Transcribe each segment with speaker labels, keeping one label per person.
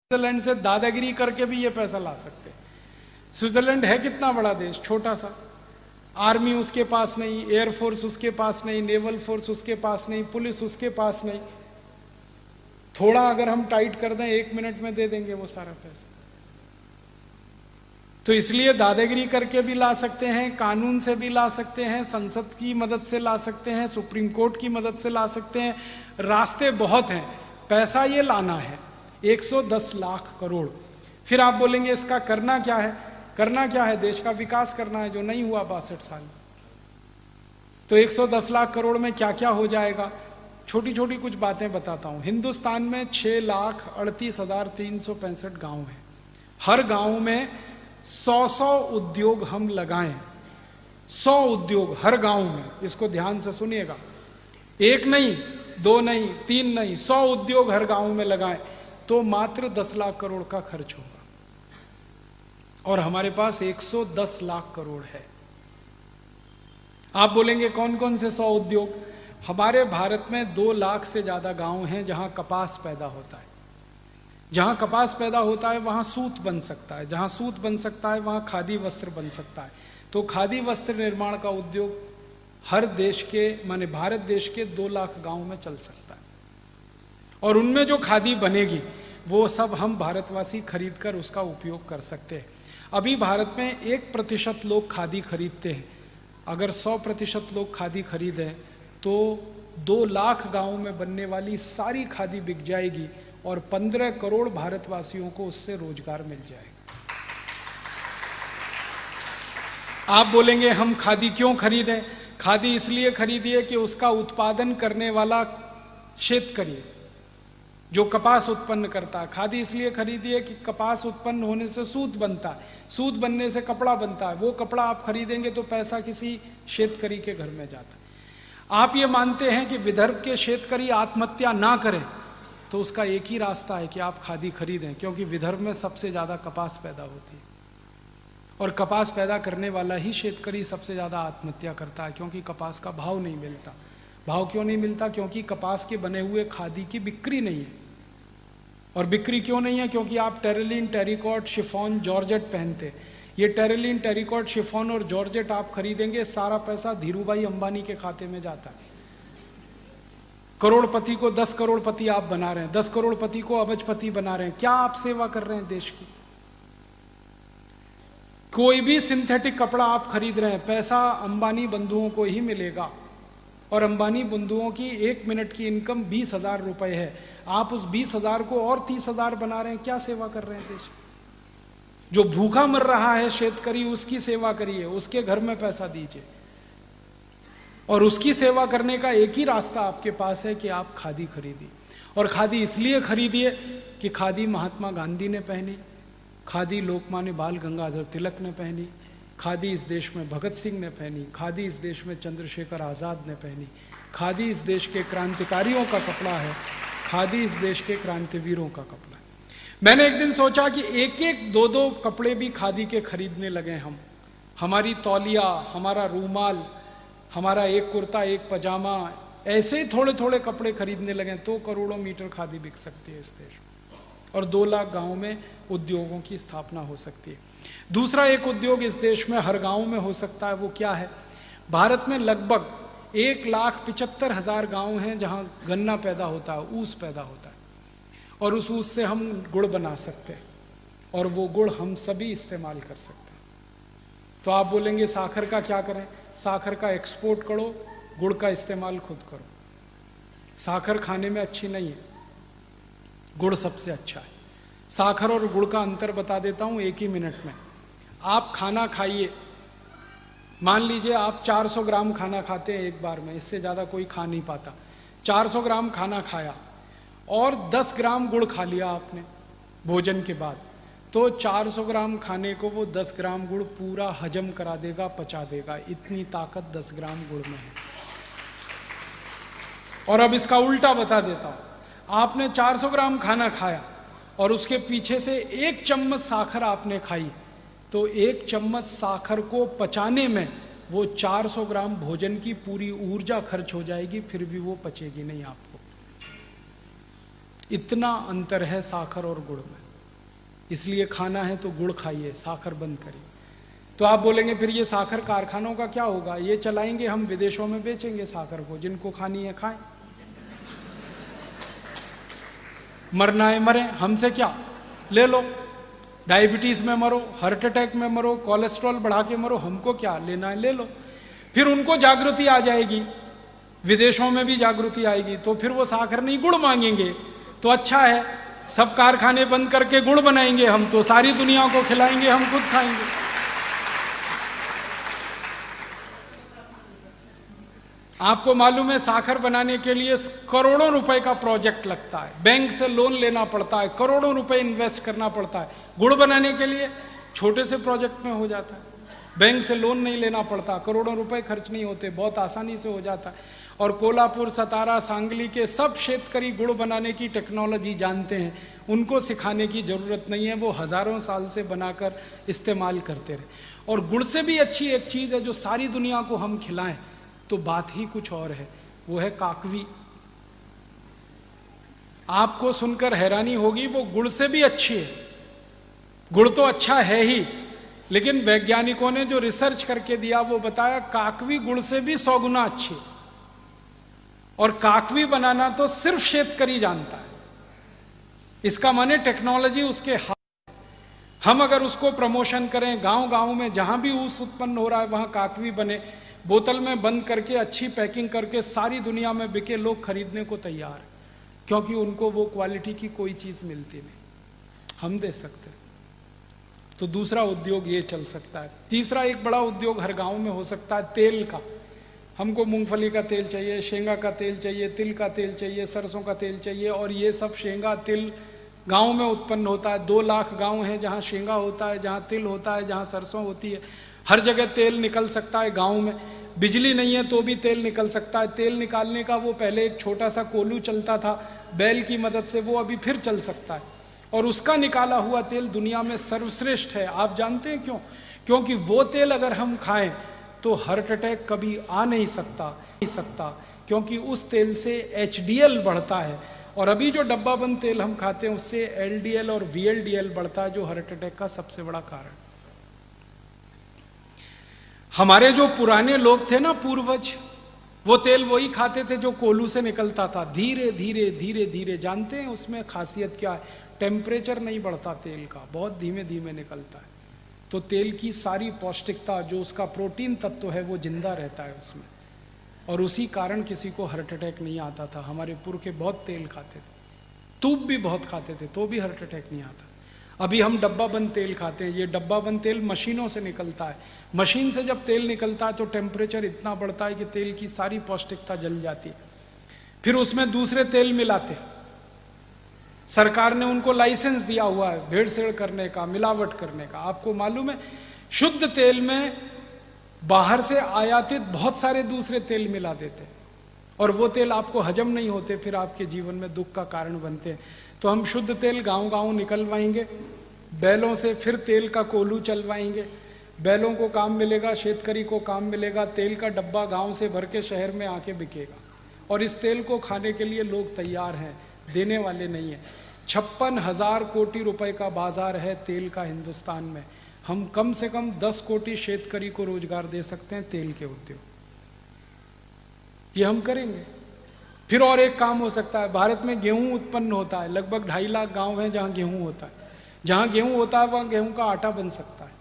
Speaker 1: Switzerland से दादागिरी करके भी ये पैसा ला सकते हैं। स्विट्जरलैंड है कितना बड़ा देश, छोटा सा, आर्मी उसके पास नहीं, एयरफोर्स उसके पास नहीं, नेवल फोर्स उसके पास नहीं, पुलिस उसके पास नहीं। थोड़ा अगर हम टाइट कर दें 1 मिनट में दे देंगे वो सारा पैसा। तो इसलिए दादागिरी करके भी ला सकते हैं, कानून से भी ला सकते हैं, संसद की मदद से ला सकते हैं, सुप्रीम कोर्ट की मदद से ला सकते हैं। रास्ते बहुत हैं, पैसा ये लाना है 110 लाख करोड़। फिर आप बोलेंगे इसका करना क्या है? करना क्या है? देश का विकास करना है, जो नहीं हुआ 62 साल में। तो 110 लाख करोड़ में क्या क्या हो जाएगा, छोटी छोटी कुछ बातें बताता हूं। हिंदुस्तान में 6,38,365 गांव हैं। हर गांव में 100 उद्योग हम लगाएं, 100 उद्योग हर गांव में। इसको ध्यान से सुनिएगा, 1 नहीं, 2 नहीं, 3 नहीं, 100 उद्योग हर गांव में लगाएं तो मात्र 10 लाख करोड़ का खर्च होगा। और हमारे पास 110 लाख करोड़ है। आप बोलेंगे कौन कौन से 100 उद्योग? हमारे भारत में 2 लाख से ज्यादा गांव हैं जहां कपास पैदा होता है। जहां कपास पैदा होता है वहां सूत बन सकता है, जहां सूत बन सकता है वहां खादी वस्त्र बन सकता है। तो खादी वस्त्र निर्माण का उद्योग हर देश के, माने भारत देश के 2 लाख गांव में चल सकता है। और उनमें जो खादी बनेगी वो सब हम भारतवासी खरीद कर उसका उपयोग कर सकते हैं। अभी भारत में 1% लोग खादी खरीदते हैं। अगर 100% लोग खादी खरीदें तो 2 लाख गांव में बनने वाली सारी खादी बिक जाएगी और 15 करोड़ भारतवासियों को उससे रोजगार मिल जाएगा। आप बोलेंगे हम खादी क्यों खरीदें? खादी इसलिए खरीदिए कि उसका उत्पादन करने वाला शेतकरी जो कपास उत्पन्न करता है। खादी इसलिए खरीदिए कि कपास उत्पन्न होने से सूत बनता है, सूत बनने से कपड़ा बनता है। वो कपड़ा आप खरीदेंगे तो पैसा किसी शेतकरी के घर में जाता है। आप ये मानते हैं कि विदर्भ के शेतकरी आत्महत्या ना करें तो उसका एक ही रास्ता है कि आप खादी खरीदें, क्योंकि विदर्भ में सबसे ज्यादा कपास पैदा होती है और कपास पैदा करने वाला ही शेतकरी सबसे ज्यादा आत्महत्या करता है, क्योंकि कपास का भाव नहीं मिलता। भाव क्यों नहीं मिलता? क्योंकि कपास के बने हुए खादी की बिक्री नहीं है। और बिक्री क्यों नहीं है? क्योंकि आप टेरिलीन, टेरिकॉट, शिफॉन, जॉर्जेट पहनते। ये टेरिलीन, टेरिकॉट, शिफॉन और जॉर्जेट आप खरीदेंगे, सारा पैसा धीरूभाई अंबानी के खाते में जाता है। करोड़पति को 10 करोड़पति आप बना रहे हैं, 10 करोड़पति को अबजपति बना रहे हैं। क्या आप सेवा कर रहे हैं देश की? कोई भी सिंथेटिक कपड़ा आप खरीद रहे हैं, पैसा अंबानी बंधुओं को ही मिलेगा। और अंबानी बंधुओं की 1 मिनट की इनकम 20,000 रुपए है। आप उस 20,000 को और 30,000 बना रहे हैं। क्या सेवा कर रहे हैं देश? जो भूखा मर रहा है शेतकरी, उसकी सेवा करिए, उसके घर में पैसा दीजिए। और उसकी सेवा करने का एक ही रास्ता आपके पास है कि आप खादी खरीदिए। और खादी इसलिए खरीदिए कि खादी महात्मा गांधी ने पहनी, खादी लोकमान्य बाल गंगाधर तिलक ने पहनी, खादी इस देश में भगत सिंह ने पहनी, खादी इस देश में चंद्रशेखर आज़ाद ने पहनी, खादी इस देश के क्रांतिकारियों का कपड़ा है, खादी इस देश के क्रांतिवीरों का कपड़ा है। मैंने एक दिन सोचा कि 1-1, 2-2 कपड़े भी खादी के खरीदने लगे हम। हमारी तौलिया, हमारा रूमाल, हमारा एक कुर्ता, एक पजामा, ऐसे ही थोड़े थोड़े कपड़े खरीदने लगे तो करोड़ों मीटर खादी बिक सकती है इस देश में। और 2 लाख गाँव में उद्योगों की स्थापना हो सकती है। दूसरा एक उद्योग इस देश में हर गांव में हो सकता है, वो क्या है? भारत में लगभग 1,75,000 गांव हैं जहां गन्ना पैदा होता है, ऊस पैदा होता है। और उस ऊस से हम गुड़ बना सकते हैं और वो गुड़ हम सभी इस्तेमाल कर सकते हैं। तो आप बोलेंगे साखर का क्या करें? साखर का एक्सपोर्ट करो, गुड़ का इस्तेमाल खुद करो। साखर खाने में अच्छी नहीं है, गुड़ सबसे अच्छा है। साखर और गुड़ का अंतर बता देता हूं 1 ही मिनट में। आप खाना खाइए, मान लीजिए आप 400 ग्राम खाना खाते हैं एक बार में, इससे ज़्यादा कोई खा नहीं पाता। 400 ग्राम खाना खाया और 10 ग्राम गुड़ खा लिया आपने भोजन के बाद, तो 400 ग्राम खाने को वो 10 ग्राम गुड़ पूरा हजम करा देगा, पचा देगा। इतनी ताकत 10 ग्राम गुड़ में है। और अब इसका उल्टा बता देता हूं। आपने 400 ग्राम खाना खाया और उसके पीछे से 1 चम्मच साखर आपने खाई, तो 1 चम्मच साखर को पचाने में वो 400 ग्राम भोजन की पूरी ऊर्जा खर्च हो जाएगी, फिर भी वो पचेगी नहीं आपको। इतना अंतर है साखर और गुड़ में। इसलिए खाना है तो गुड़ खाइए, साखर बंद करिए। तो आप बोलेंगे फिर ये साखर कारखानों का क्या होगा? ये चलाएंगे हम, विदेशों में बेचेंगे साखर को, जिनको खानी है खाएं, मरना है मरे, हमसे क्या, ले लो। डायबिटीज में मरो, हार्ट अटैक में मरो, कोलेस्ट्रॉल बढ़ा के मरो, हमको क्या, लेना है ले लो। फिर उनको जागृति आ जाएगी, विदेशों में भी जागृति आएगी, तो फिर वो साखर नहीं गुड़ मांगेंगे। तो अच्छा है, सब कारखाने बंद करके गुड़ बनाएंगे हम, तो सारी दुनिया को खिलाएंगे, हम खुद खाएंगे। आपको मालूम है साखर बनाने के लिए करोड़ों रुपए का प्रोजेक्ट लगता है, बैंक से लोन लेना पड़ता है, करोड़ों रुपए इन्वेस्ट करना पड़ता है। गुड़ बनाने के लिए छोटे से प्रोजेक्ट में हो जाता है, बैंक से लोन नहीं लेना पड़ता, करोड़ों रुपए खर्च नहीं होते, बहुत आसानी से हो जाता है। और कोल्हापुर, सतारा, सांगली के सब शेतकरी गुड़ बनाने की टेक्नोलॉजी जानते हैं, उनको सिखाने की जरूरत नहीं है, वो हजारों साल से बनाकर इस्तेमाल करते रहे। और गुड़ से भी अच्छी एक चीज है जो सारी दुनिया को हम खिलाएं तो बात ही कुछ और है, वो है काकवी। आपको सुनकर हैरानी होगी, वो गुड़ से भी अच्छी है। गुड़ तो अच्छा है ही, लेकिन वैज्ञानिकों ने जो रिसर्च करके दिया वो बताया काकवी गुड़ से भी 100 गुना अच्छी। और काकवी बनाना तो सिर्फ शेतकरी जानता है, इसका माने टेक्नोलॉजी उसके हाथ। हम अगर उसको प्रमोशन करें, गांव गांव में जहां भी ऊस उत्पन्न हो रहा है वहां काकवी बने, बोतल में बंद करके अच्छी पैकिंग करके सारी दुनिया में बिके, लोग खरीदने को तैयार, क्योंकि उनको वो क्वालिटी की कोई चीज मिलती नहीं, हम दे सकते हैं। तो दूसरा उद्योग ये चल सकता है। तीसरा एक बड़ा उद्योग हर गांव में हो सकता है, तेल का। हमको मूंगफली का तेल चाहिए, शेंगा का तेल चाहिए, तिल का तेल चाहिए, सरसों का तेल चाहिए, और ये सब शेंगा तिल गांव में उत्पन्न होता है। 2 लाख गांव हैं जहां शेंगा होता है, जहां तिल होता है, जहां सरसों होती है। हर जगह तेल निकल सकता है गांव में। बिजली नहीं है तो भी तेल निकल सकता है। तेल निकालने का वो पहले एक छोटा सा कोलू चलता था बैल की मदद से, वो अभी फिर चल सकता है। और उसका निकाला हुआ तेल दुनिया में सर्वश्रेष्ठ है। आप जानते हैं क्यों? क्योंकि वो तेल अगर हम खाएं तो हार्ट अटैक कभी आ नहीं सकता, क्योंकि उस तेल से HDL बढ़ता है। और अभी जो डब्बा बंद तेल हम खाते हैं उससे LDL और VLDL बढ़ता है, जो हार्ट अटैक का सबसे बड़ा कारण। हमारे जो पुराने लोग थे ना, पूर्वज, वो तेल वही खाते थे जो कोलू से निकलता था। धीरे धीरे धीरे धीरे, जानते हैं उसमें खासियत क्या है? टेम्परेचर नहीं बढ़ता तेल का, बहुत धीमे धीमे निकलता है। तो तेल की सारी पौष्टिकता, जो उसका प्रोटीन तत्व है, वो जिंदा रहता है उसमें, और उसी कारण किसी को हार्ट अटैक नहीं आता था। हमारे पुरखे बहुत तेल खाते थे, तूप भी बहुत खाते थे, तो भी हार्ट अटैक नहीं आता। अभी हम डब्बा बंद तेल खाते हैं। ये डब्बा बंद तेल मशीनों से निकलता है। मशीन से जब तेल निकलता है तो टेम्परेचर इतना बढ़ता है कि तेल की सारी पौष्टिकता जल जाती है। फिर उसमें दूसरे तेल मिलाते। सरकार ने उनको लाइसेंस दिया हुआ है भेड़सेड़ करने का, मिलावट करने का। आपको मालूम है, शुद्ध तेल में बाहर से आयातित बहुत सारे दूसरे तेल मिला देते, और वो तेल आपको हजम नहीं होते, फिर आपके जीवन में दुख का कारण बनते हैं। तो हम शुद्ध तेल गांव गांव निकलवाएंगे बैलों से, फिर तेल का कोलू चलवाएंगे। बैलों को काम मिलेगा, शेतकरी को काम मिलेगा, तेल का डब्बा गांव से भर के शहर में आके बिकेगा। और इस तेल को खाने के लिए लोग तैयार हैं, देने वाले नहीं है। 56,000 कोटि रुपए का बाजार है तेल का हिंदुस्तान में। हम कम से कम 10 कोटि शेतकरी को रोजगार दे सकते हैं तेल के उद्योग, ये हम करेंगे। फिर और एक काम हो सकता है, भारत में गेहूं उत्पन्न होता है, लगभग 2.5 लाख गांव हैं जहां गेहूं होता है। जहां गेहूं होता है वहां गेहूं का आटा बन सकता है।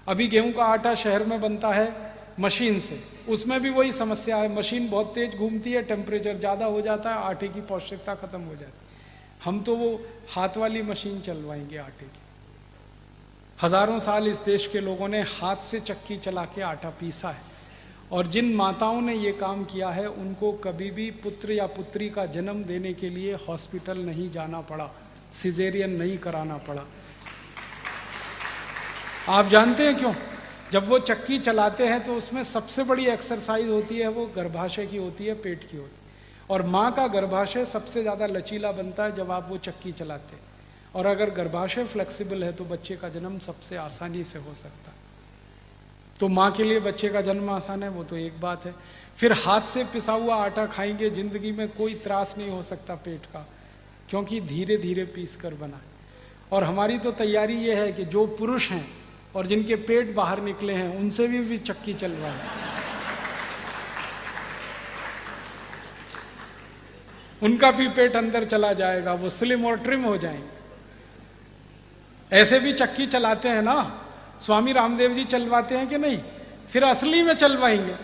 Speaker 1: अभी गेहूं का आटा शहर में बनता है मशीन से, उसमें भी वही समस्या है, मशीन बहुत तेज घूमती है, टेम्परेचर ज़्यादा हो जाता है, आटे की पौष्टिकता खत्म हो जाती है। हम तो वो हाथ वाली मशीन चलवाएंगे आटे की। हजारों साल इस देश के लोगों ने हाथ से चक्की चला के आटा पीसा है, और जिन माताओं ने ये काम किया है उनको कभी भी पुत्र या पुत्री का जन्म देने के लिए हॉस्पिटल नहीं जाना पड़ा, सिजेरियन नहीं कराना पड़ा। आप जानते हैं क्यों? जब वो चक्की चलाते हैं तो उसमें सबसे बड़ी एक्सरसाइज होती है, वो गर्भाशय की होती है, पेट की होती है। और माँ का गर्भाशय सबसे ज़्यादा लचीला बनता है जब आप वो चक्की चलाते हैं, और अगर गर्भाशय फ्लेक्सिबल है तो बच्चे का जन्म सबसे आसानी से हो सकता है। तो माँ के लिए बच्चे का जन्म आसान है, वो तो एक बात है। फिर हाथ से पिसा हुआ आटा खाएंगे, जिंदगी में कोई त्रास नहीं हो सकता पेट का, क्योंकि धीरे धीरे पीस कर बना है। और हमारी तो तैयारी ये है कि जो पुरुष हैं और जिनके पेट बाहर निकले हैं उनसे भी चक्की चल रहा है, उनका भी पेट अंदर चला जाएगा, वो स्लिम और ट्रिम हो जाएंगे। ऐसे भी चक्की चलाते हैं ना, स्वामी रामदेव जी चलवाते हैं कि नहीं, फिर असली में चलवाएंगे।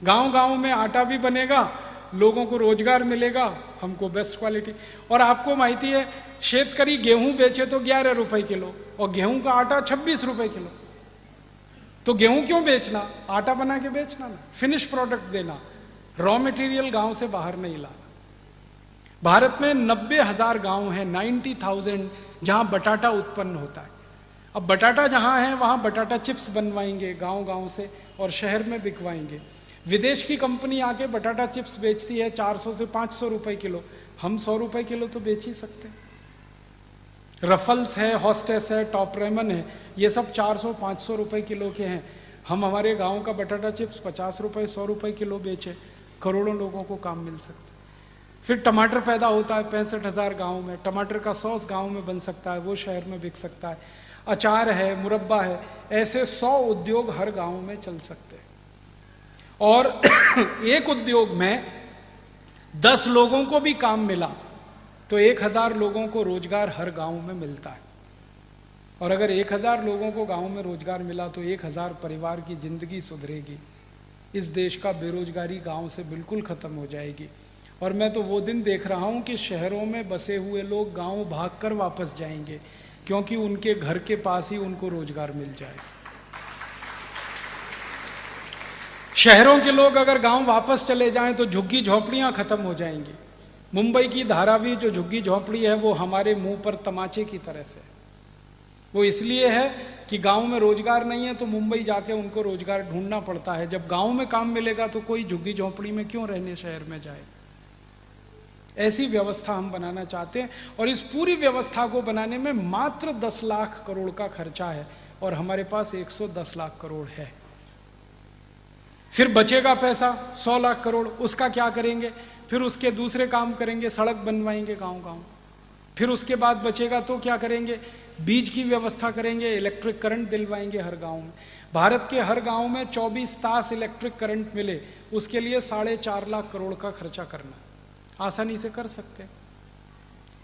Speaker 1: गांव गांव में आटा भी बनेगा, लोगों को रोजगार मिलेगा, हमको बेस्ट क्वालिटी। और आपको माहिती है, शेतकरी गेहूं बेचे तो 11 रुपए किलो और गेहूं का आटा 26 रुपए किलो। तो गेहूं क्यों बेचना, आटा बना के बेचना ना, फिनिश प्रोडक्ट देना, रॉ मटेरियल गांव से बाहर नहीं लाना। भारत में 90,000 गांव हैं, 90,000, जहां बटाटा उत्पन्न होता है। अब बटाटा जहां है वहां बटाटा चिप्स बनवाएंगे गांव गांव से और शहर में बिकवाएंगे। विदेश की कंपनी आके बटाटा चिप्स बेचती है 400 से 500 रुपए किलो, हम 100 रुपए किलो तो बेच ही सकते हैं। रफल्स है, हॉस्टेस है, टॉप रेमन है, ये सब 400-500 रुपए किलो के हैं। हम हमारे गांव का बटाटा चिप्स 50 रुपए 100 रुपए किलो बेचे, करोड़ों लोगों को काम मिल सकता है। फिर टमाटर पैदा होता है 65,000 गाँव में, टमाटर का सॉस गाँव में बन सकता है, वो शहर में बिक सकता है। अचार है, मुरब्बा है, ऐसे 100 उद्योग हर गांव में चल सकते हैं। और एक उद्योग में 10 लोगों को भी काम मिला तो 1000 लोगों को रोजगार हर गांव में मिलता है। और अगर 1000 लोगों को गांव में रोजगार मिला तो 1000 परिवार की जिंदगी सुधरेगी। इस देश का बेरोजगारी गांव से बिल्कुल खत्म हो जाएगी। और मैं तो वो दिन देख रहा हूं कि शहरों में बसे हुए लोग गांव भागकर वापस जाएंगे, क्योंकि उनके घर के पास ही उनको रोजगार मिल जाएगा। शहरों के लोग अगर गांव वापस चले जाएं तो झुग्गी झोंपड़ियां खत्म हो जाएंगी। मुंबई की धारावी जो झुग्गी झोंपड़ी है वो हमारे मुंह पर तमाचे की तरह से, वो इसलिए है कि गांव में रोजगार नहीं है तो मुंबई जाके उनको रोजगार ढूंढना पड़ता है। जब गांव में काम मिलेगा तो कोई झुग्गी झोंपड़ी में क्यों रहने शहर में जाए। ऐसी व्यवस्था हम बनाना चाहते हैं और इस पूरी व्यवस्था को बनाने में मात्र 10 लाख करोड़ का खर्चा है और हमारे पास 110 लाख करोड़ है। फिर बचेगा पैसा 100 लाख करोड़, उसका क्या करेंगे, फिर उसके दूसरे काम करेंगे, सड़क बनवाएंगे गांव गांव। फिर उसके बाद बचेगा तो क्या करेंगे, बीज की व्यवस्था करेंगे, इलेक्ट्रिक करंट दिलवाएंगे हर गांव में। भारत के हर गांव में 24 तास इलेक्ट्रिक करंट मिले, उसके लिए 4.5 लाख करोड़ का खर्चा करना आसानी से कर सकते हैं।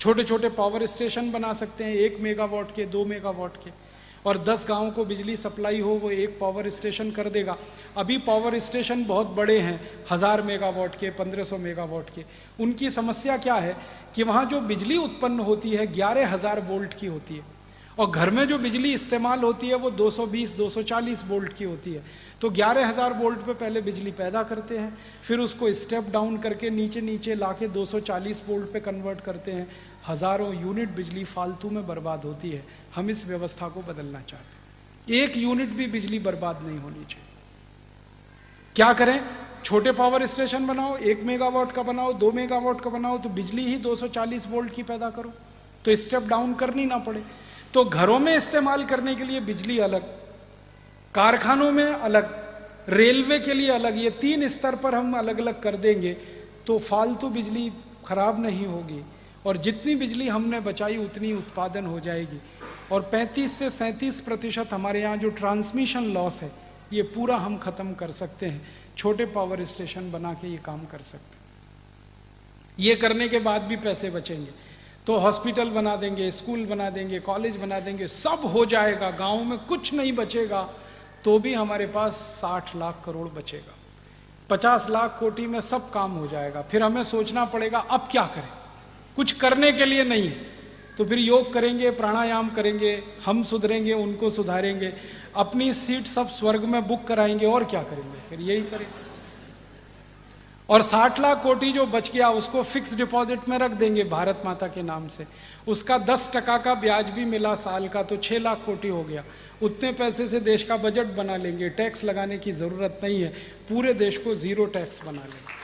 Speaker 1: छोटे छोटे पावर स्टेशन बना सकते हैं, 1 मेगावाट के, 2 मेगावाट के, और 10 गांव को बिजली सप्लाई हो वो एक पावर स्टेशन कर देगा। अभी पावर स्टेशन बहुत बड़े हैं, 1000 मेगावाट के, 1500 मेगावाट के। उनकी समस्या क्या है कि वहाँ जो बिजली उत्पन्न होती है 11,000 वोल्ट की होती है और घर में जो बिजली इस्तेमाल होती है वो 220-240 वोल्ट की होती है। तो 11,000 वोल्ट पे पहले बिजली पैदा करते हैं, फिर उसको स्टेप डाउन करके नीचे नीचे लाके 240 वोल्ट पे कन्वर्ट करते हैं। हजारों यूनिट बिजली फालतू में बर्बाद होती है। हम इस व्यवस्था को बदलना चाहते हैं, 1 यूनिट भी बिजली बर्बाद नहीं होनी चाहिए। क्या करें, छोटे पावर स्टेशन बनाओ, 1 मेगावाट का बनाओ, 2 मेगावाट का बनाओ, तो बिजली ही 240 वोल्ट की पैदा करो, तो स्टेप डाउन करनी ना पड़े। तो घरों में इस्तेमाल करने के लिए बिजली अलग, कारखानों में अलग, रेलवे के लिए अलग, ये 3 स्तर पर हम अलग अलग कर देंगे तो फालतू बिजली खराब नहीं होगी और जितनी बिजली हमने बचाई उतनी उत्पादन हो जाएगी। और 35 से 37% हमारे यहाँ जो ट्रांसमिशन लॉस है ये पूरा हम खत्म कर सकते हैं। छोटे पावर स्टेशन बना के ये काम कर सकते हैं। ये करने के बाद भी पैसे बचेंगे तो हॉस्पिटल बना देंगे, स्कूल बना देंगे, कॉलेज बना देंगे, सब हो जाएगा, गांव में कुछ नहीं बचेगा तो भी हमारे पास 60 लाख करोड़ बचेगा। 50 लाख कोटि में सब काम हो जाएगा। फिर हमें सोचना पड़ेगा अब क्या करें, कुछ करने के लिए नहीं है तो फिर योग करेंगे, प्राणायाम करेंगे, हम सुधरेंगे, उनको सुधारेंगे, अपनी सीट सब स्वर्ग में बुक कराएंगे और क्या करेंगे, फिर यही करेंगे। और 60 लाख कोटि जो बच गया उसको फिक्स डिपॉजिट में रख देंगे भारत माता के नाम से, उसका 10% का ब्याज भी मिला साल का तो 6 लाख कोटि हो गया। उतने पैसे से देश का बजट बना लेंगे, टैक्स लगाने की जरूरत नहीं है, पूरे देश को 0 टैक्स बना लेंगे।